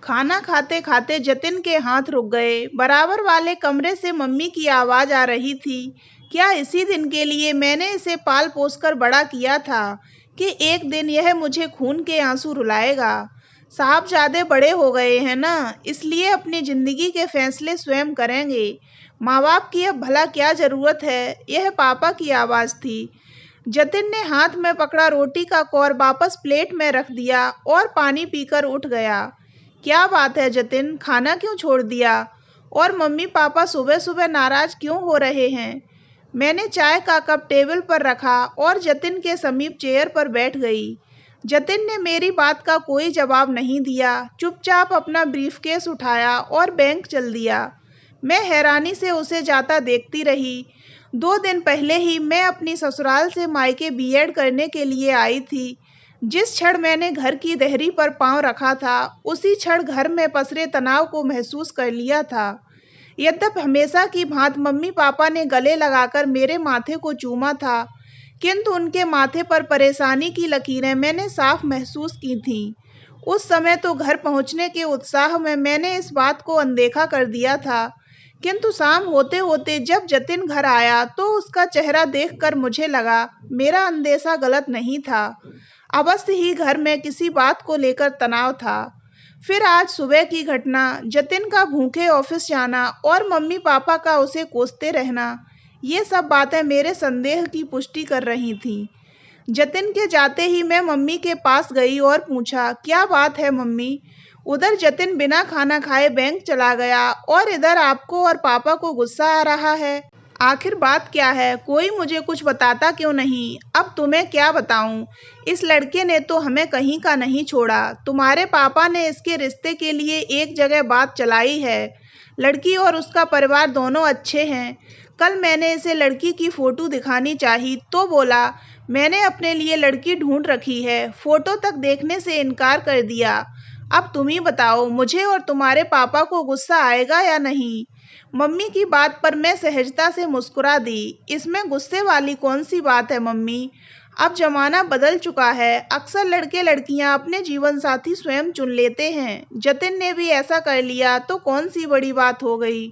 खाना खाते खाते जतिन के हाथ रुक गए। बराबर वाले कमरे से मम्मी की आवाज आ रही थी। क्या इसी दिन के लिए मैंने इसे पाल पोस कर बड़ा किया था कि एक दिन यह मुझे खून के आंसू रुलाएगा। साहबजादे बड़े हो गए हैं ना, इसलिए अपनी जिंदगी के फैसले स्वयं करेंगे। माँ बाप की अब भला क्या जरूरत है। यह पापा की आवाज थी। जतिन ने हाथ में पकड़ा रोटी का कौर वापस प्लेट में रख दिया और पानी पीकर उठ गया। क्या बात है जतिन, खाना क्यों छोड़ दिया? और मम्मी पापा सुबह सुबह नाराज क्यों हो रहे हैं? मैंने चाय का कप टेबल पर रखा और जतिन के समीप चेयर पर बैठ गई। जतिन ने मेरी बात का कोई जवाब नहीं दिया। चुपचाप अपना ब्रीफकेस उठाया और बैंक चल दिया। मैं हैरानी से उसे जाता देखती रही। 2 दिन पहले ही मैं अपनी ससुराल से मायके बीएड करने के लिए आई थी। जिस क्षण मैंने घर की देहरी पर पांव रखा था, उसी क्षण घर में पसरे तनाव को महसूस कर लिया था। यद्यपि हमेशा की भांति मम्मी पापा ने गले लगाकर मेरे माथे को चूमा था, किंतु उनके माथे पर परेशानी की लकीरें मैंने साफ महसूस की थीं। उस समय तो घर पहुंचने के उत्साह में मैंने इस बात को अनदेखा कर दिया था, किंतु शाम होते होते जब जतिन घर आया तो उसका चेहरा देखकर मुझे लगा मेरा अंदेशा गलत नहीं था। अवश्य ही घर में किसी बात को लेकर तनाव था। फिर आज सुबह की घटना, जतिन का भूखे ऑफिस जाना और मम्मी पापा का उसे कोसते रहना, ये सब बातें मेरे संदेह की पुष्टि कर रही थीं। जतिन के जाते ही मैं मम्मी के पास गई और पूछा, क्या बात है मम्मी? उधर जतिन बिना खाना खाए बैंक चला गया और इधर आपको और पापा को गुस्सा आ रहा है। आखिर बात क्या है? कोई मुझे कुछ बताता क्यों नहीं? अब तुम्हें क्या बताऊं? इस लड़के ने तो हमें कहीं का नहीं छोड़ा। तुम्हारे पापा ने इसके रिश्ते के लिए एक जगह बात चलाई है। लड़की और उसका परिवार दोनों अच्छे हैं। कल मैंने इसे लड़की की फोटो दिखानी चाही तो बोला मैंने अपने लिए लड़की ढूंढ रखी है। फोटो तक देखने से इनकार कर दिया। अब तुम ही बताओ, मुझे और तुम्हारे पापा को गुस्सा आएगा या नहीं? मम्मी की बात पर मैं सहजता से मुस्कुरा दी। इसमें गुस्से वाली कौन सी बात है मम्मी? अब जमाना बदल चुका है। अक्सर लड़के लड़कियां अपने जीवन साथी स्वयं चुन लेते हैं। जतिन ने भी ऐसा कर लिया तो कौन सी बड़ी बात हो गई।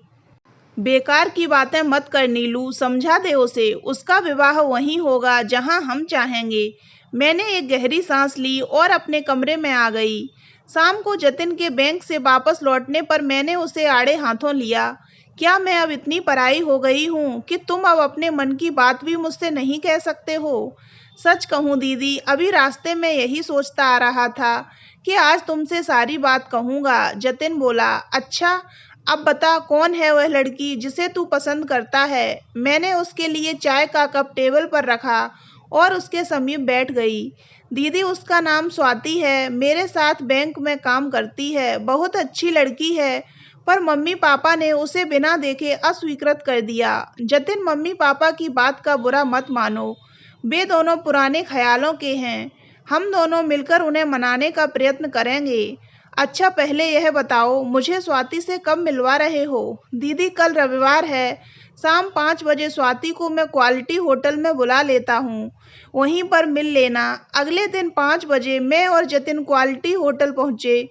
बेकार की बातें मत कर नीलू, समझा दे उसे। उसका विवाह वहीं होगा जहां हम चाहेंगे। मैंने एक गहरी सांस ली और अपने कमरे में आ गई। शाम को जतिन के बैंक से वापस लौटने पर मैंने उसे आड़े हाथों लिया। क्या मैं अब इतनी पराई हो गई हूँ कि तुम अब अपने मन की बात भी मुझसे नहीं कह सकते हो? सच कहूँ दीदी, अभी रास्ते में यही सोचता आ रहा था कि आज तुमसे सारी बात कहूँगा। जतिन बोला, अच्छा अब बता कौन है वह लड़की जिसे तू पसंद करता है? मैंने उसके लिए चाय का कप टेबल पर रखा और उसके समीप बैठ गई। दीदी उसका नाम स्वाति है, मेरे साथ बैंक में काम करती है, बहुत अच्छी लड़की है, पर मम्मी पापा ने उसे बिना देखे अस्वीकृत कर दिया। जतिन मम्मी पापा की बात का बुरा मत मानो, वे दोनों पुराने ख्यालों के हैं। हम दोनों मिलकर उन्हें मनाने का प्रयत्न करेंगे। अच्छा पहले यह बताओ, मुझे स्वाति से कब मिलवा रहे हो? दीदी कल रविवार है, शाम 5 बजे स्वाति को मैं क्वालिटी होटल में बुला लेता हूँ, वहीं पर मिल लेना। अगले दिन 5 बजे मैं और जतिन क्वालिटी होटल पहुँचे।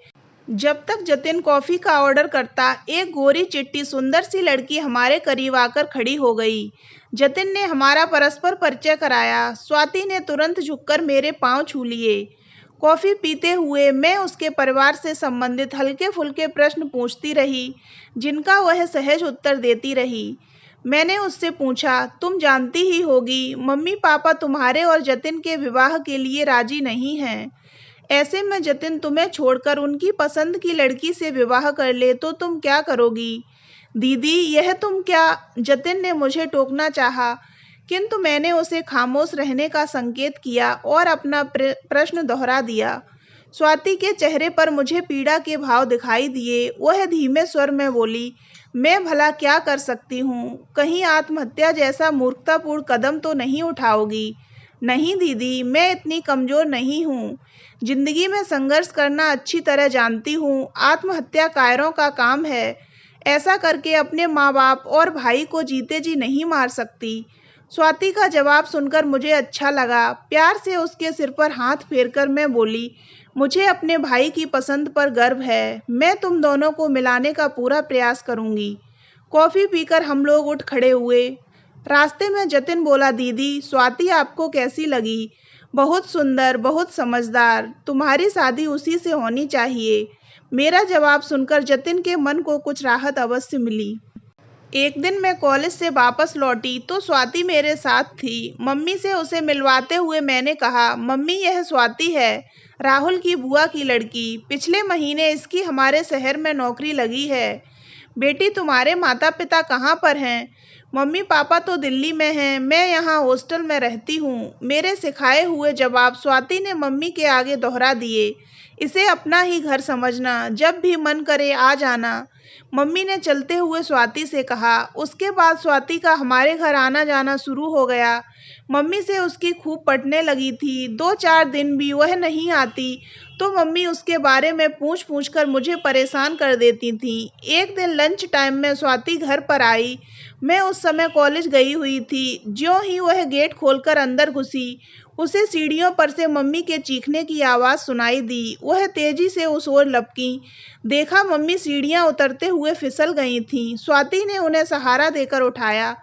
जब तक जतिन कॉफी का ऑर्डर करता, एक गोरी चिट्टी सुंदर सी लड़की हमारे करीब आकर खड़ी हो गई। जतिन ने हमारा परस्पर परिचय कराया। स्वाति ने तुरंत झुककर मेरे पांव छू लिए। कॉफी पीते हुए मैं उसके परिवार से संबंधित हल्के फुल्के प्रश्न पूछती रही, जिनका वह सहज उत्तर देती रही। मैंने उससे पूछा, तुम जानती ही होगी मम्मी पापा तुम्हारे और जतिन के विवाह के लिए राजी नहीं हैं। ऐसे में जतिन तुम्हें छोड़कर उनकी पसंद की लड़की से विवाह कर ले तो तुम क्या करोगी? दीदी यह तुम क्या? जतिन ने मुझे टोकना चाहा, किंतु मैंने उसे खामोश रहने का संकेत किया और अपना प्रश्न दोहरा दिया। स्वाति के चेहरे पर मुझे पीड़ा के भाव दिखाई दिए। वह धीमे स्वर में बोली, मैं भला क्या कर सकती हूँ? कहीं आत्महत्या जैसा मूर्खतापूर्ण कदम तो नहीं उठाओगी? नहीं दीदी, मैं इतनी कमजोर नहीं हूँ। जिंदगी में संघर्ष करना अच्छी तरह जानती हूँ। आत्महत्या कायरों का काम है। ऐसा करके अपने माँ बाप और भाई को जीते जी नहीं मार सकती। स्वाति का जवाब सुनकर मुझे अच्छा लगा। प्यार से उसके सिर पर हाथ फेरकर मैं बोली, मुझे अपने भाई की पसंद पर गर्व है। मैं तुम दोनों को मिलाने का पूरा प्रयास करूंगी। कॉफी पीकर हम लोग उठ खड़े हुए। रास्ते में जतिन बोला, दीदी स्वाति आपको कैसी लगी? बहुत सुंदर, बहुत समझदार। तुम्हारी शादी उसी से होनी चाहिए। मेरा जवाब सुनकर जतिन के मन को कुछ राहत अवश्य मिली। एक दिन मैं कॉलेज से वापस लौटी तो स्वाति मेरे साथ थी। मम्मी से उसे मिलवाते हुए मैंने कहा, मम्मी यह स्वाति है, राहुल की बुआ की लड़की। पिछले महीने इसकी हमारे शहर में नौकरी लगी है। बेटी तुम्हारे माता पिता कहाँ पर हैं? मम्मी पापा तो दिल्ली में हैं, मैं यहाँ हॉस्टल में रहती हूँ। मेरे सिखाए हुए जवाब स्वाति ने मम्मी के आगे दोहरा दिए। इसे अपना ही घर समझना, जब भी मन करे आ जाना। मम्मी ने चलते हुए स्वाति से कहा। उसके बाद स्वाति का हमारे घर आना जाना शुरू हो गया। मम्मी से उसकी खूब पटने लगी थी। 2-4 दिन भी वह नहीं आती तो मम्मी उसके बारे में पूछ पूछ कर मुझे परेशान कर देती थी। एक दिन लंच टाइम में स्वाति घर पर आई। मैं उस समय कॉलेज गई हुई थी। ज्यों ही वह गेट खोलकर अंदर घुसी, उसे सीढ़ियों पर से मम्मी के चीखने की आवाज़ सुनाई दी। वह तेजी से उस ओर लपकी। देखा मम्मी सीढ़ियां उतरते हुए फिसल गई थीं। स्वाति ने उन्हें सहारा देकर उठाया।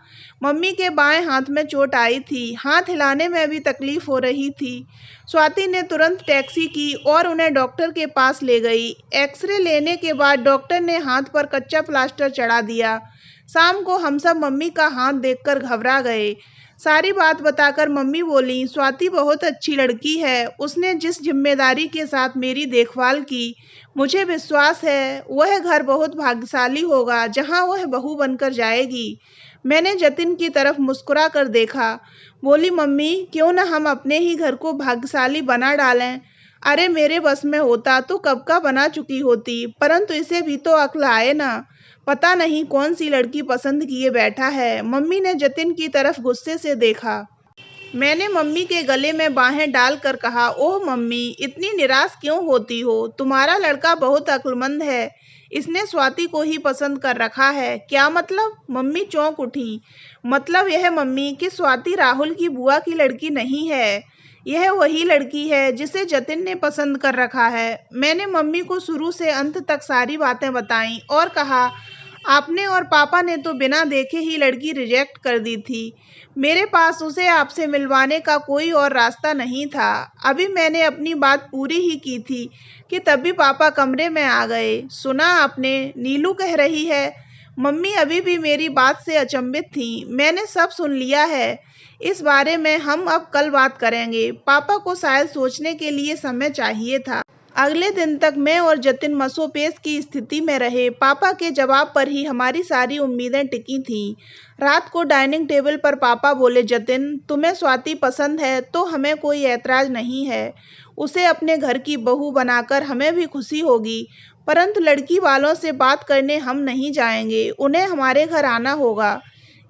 मम्मी के बाएं हाथ में चोट आई थी, हाथ हिलाने में भी तकलीफ हो रही थी। स्वाति ने तुरंत टैक्सी की और उन्हें डॉक्टर के पास ले गई। एक्सरे लेने के बाद डॉक्टर ने हाथ पर कच्चा प्लास्टर चढ़ा दिया। शाम को हम सब मम्मी का हाथ देखकर घबरा गए। सारी बात बताकर मम्मी बोली, स्वाति बहुत अच्छी लड़की है। उसने जिस जिम्मेदारी के साथ मेरी देखभाल की, मुझे विश्वास है वह घर बहुत भाग्यशाली होगा जहां वह बहू बनकर जाएगी। मैंने जतिन की तरफ मुस्कुरा कर देखा। बोली, मम्मी क्यों न हम अपने ही घर को भाग्यशाली बना डालें? अरे मेरे बस में होता तो कब का बना चुकी होती, परंतु इसे भी तो अक्ल आए ना। पता नहीं कौन सी लड़की पसंद किए बैठा है। मम्मी ने जतिन की तरफ गुस्से से देखा। मैंने मम्मी के गले में बाहें डालकर कहा, ओह मम्मी, इतनी निराश क्यों होती हो? तुम्हारा लड़का बहुत अक्लमंद है। इसने स्वाति को ही पसंद कर रखा है। क्या मतलब? मम्मी चौंक उठी। मतलब यह मम्मी कि स्वाति राहुल की बुआ की लड़की नहीं है। यह वही लड़की है जिसे जतिन ने पसंद कर रखा है। मैंने मम्मी को शुरू से अंत तक सारी बातें बताईं और कहा, आपने और पापा ने तो बिना देखे ही लड़की रिजेक्ट कर दी थी। मेरे पास उसे आपसे मिलवाने का कोई और रास्ता नहीं था। अभी मैंने अपनी बात पूरी ही की थी कि तभी पापा कमरे में आ गए। सुना आपने? नीलू कह रही है। मम्मी अभी भी मेरी बात से अचंभित थी। मैंने सब सुन लिया है। इस बारे में हम अब कल बात करेंगे। पापा को शायद सोचने के लिए समय चाहिए था। अगले दिन तक मैं और जतिन मसोपेश की स्थिति में रहे। पापा के जवाब पर ही हमारी सारी उम्मीदें टिकी थीं। रात को डाइनिंग टेबल पर पापा बोले, जतिन तुम्हें स्वाति पसंद है तो हमें कोई ऐतराज नहीं है। उसे अपने घर की बहू बनाकर हमें भी खुशी होगी, परंतु लड़की वालों से बात करने हम नहीं जाएंगे। उन्हें हमारे घर आना होगा।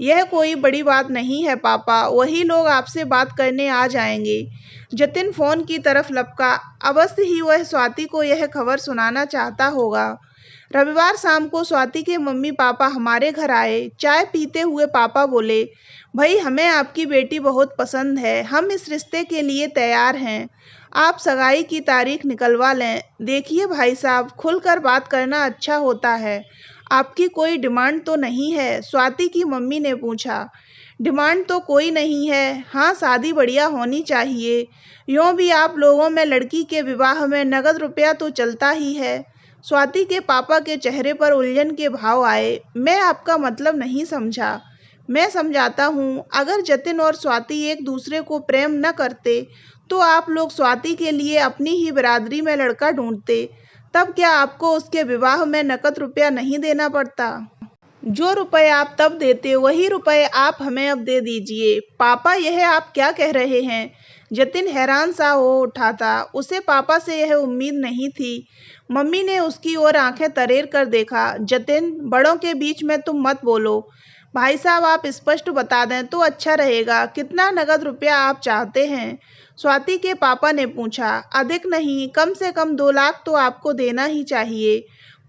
यह कोई बड़ी बात नहीं है पापा, वही लोग आपसे बात करने आ जाएंगे। जतिन फोन की तरफ लपका। अवश्य ही वह स्वाति को यह खबर सुनाना चाहता होगा। रविवार शाम को स्वाति के मम्मी पापा हमारे घर आए। चाय पीते हुए पापा बोले, भाई हमें आपकी बेटी बहुत पसंद है। हम इस रिश्ते के लिए तैयार हैं। आप सगाई की तारीख निकलवा लें। देखिए भाई साहब, खुलकर बात करना अच्छा होता है। आपकी कोई डिमांड तो नहीं है? स्वाति की मम्मी ने पूछा। डिमांड तो कोई नहीं है। हाँ, शादी बढ़िया होनी चाहिए। यूँ भी आप लोगों में लड़की के विवाह में नगद रुपया तो चलता ही है। स्वाति के पापा के चेहरे पर उलझन के भाव आए। मैं आपका मतलब नहीं समझा। मैं समझाता हूँ। अगर जतिन और स्वाति एक दूसरे को प्रेम न करते तो आप लोग स्वाति के लिए अपनी ही बिरादरी में लड़का ढूंढते। तब क्या आपको उसके विवाह में नकद रुपया नहीं देना पड़ता? जो रुपए आप तब देते वही रुपए आप हमें अब दे दीजिए। पापा, यह आप क्या कह रहे हैं? जतिन हैरान सा हो उठा था। उसे पापा से यह उम्मीद नहीं थी। मम्मी ने उसकी ओर आंखें तरेर कर देखा। जतिन, बड़ों के बीच में तुम मत बोलो। भाई साहब, आप स्पष्ट बता दें तो अच्छा रहेगा। कितना नगद रुपया आप चाहते हैं? स्वाति के पापा ने पूछा। अधिक नहीं, कम से कम 2 लाख तो आपको देना ही चाहिए।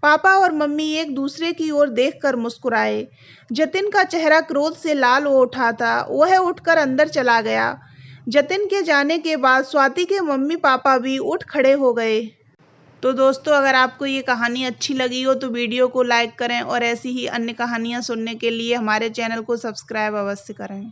पापा और मम्मी एक दूसरे की ओर देखकर मुस्कुराए। जतिन का चेहरा क्रोध से लाल हो उठा था। वह उठकर अंदर चला गया। जतिन के जाने के बाद स्वाति के मम्मी पापा भी उठ खड़े हो गए। तो दोस्तों, अगर आपको ये कहानी अच्छी लगी हो तो वीडियो को लाइक करें और ऐसी ही अन्य कहानियाँ सुनने के लिए हमारे चैनल को सब्सक्राइब अवश्य करें।